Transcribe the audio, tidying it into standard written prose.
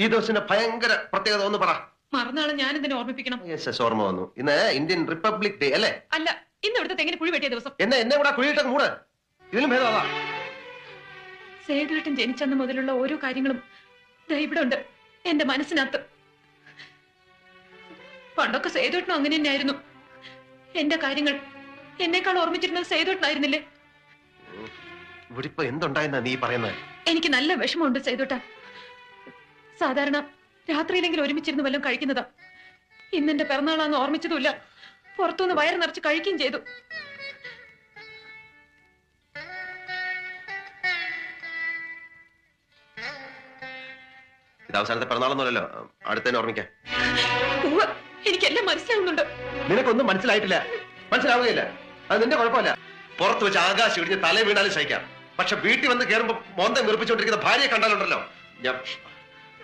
ഈ ദിവസത്തിന്റെ ഭയങ്കര പ്രത്യേകത ഒന്ന് പറ. മറന്നാളെ ഞാൻ ഇതിനെ ഓർമ്മിപ്പിക്കണം. ഓർമ്മ വന്നു. ഇന്ന് ഇന്ത്യൻ റിപ്പബ്ലിക് ഡേ അല്ലേ? അല്ല, ഇന്ന് ഇവിടുത്തെ തെങ്ങിന് കുഴി വെട്ടിയ ദിവസം. എന്നെ ഇവിടെ കുഴിയിട്ട മൂട്. ഇതിലും ഭേദമാ. സേതുവേട്ടൻ ജനിച്ചന്ന് മുതലുള്ള ഓരോ കാര്യങ്ങളും ഇവിടെ ഉണ്ട് എന്റെ മനസ്സിനകത്ത്. പണ്ടൊക്കെ സേതുവേട്ടനും അങ്ങനെ തന്നെയായിരുന്നു. എന്റെ കാര്യങ്ങൾ എന്നെക്കാൾ ഓർമ്മിച്ചിരുന്നത് സേതുവേട്ടനായിരുന്നില്ലേ? ഇവിടെ ഇപ്പൊ എന്തുണ്ടായെന്നാ നീ പറയുന്നത്? എനിക്ക് നല്ല വിഷമമുണ്ട് സേതുവേട്ട. സാധാരണ രാത്രിയിലെങ്കിലും ഒരുമിച്ചിരുന്ന് വല്ലതും കഴിക്കുന്നതാ. ഇന്നെന്റെ പിറന്നാളാന്ന് ഓർമ്മിച്ചതുമില്ല. പുറത്തുനിന്ന് വയറ് നിറച്ച് കഴിക്കുകയും ചെയ്തു. ഇത് അവസാനത്തെ പിറന്നാളൊന്നുമല്ലോ, അടുത്തന്നെ ഓർമ്മിക്കാം. എനിക്കെല്ലാം മനസ്സിലാവുന്നുണ്ട്. നിനക്കൊന്നും മനസ്സിലായിട്ടില്ല, മനസ്സിലാവുകയില്ല. അത് നിന്റെ കുഴപ്പമില്ല. പുറത്ത് വെച്ച് ആകാശം ഇടിഞ്ഞ് തല വീണാലും സഹിക്കാം. പക്ഷെ വീട്ടിൽ വന്ന് കയറുമ്പോ മോന്തം നിർപ്പിച്ചുകൊണ്ടിരിക്കുന്ന ഭാര്യയെ കണ്ടാലുണ്ടല്ലോ, ഞാൻ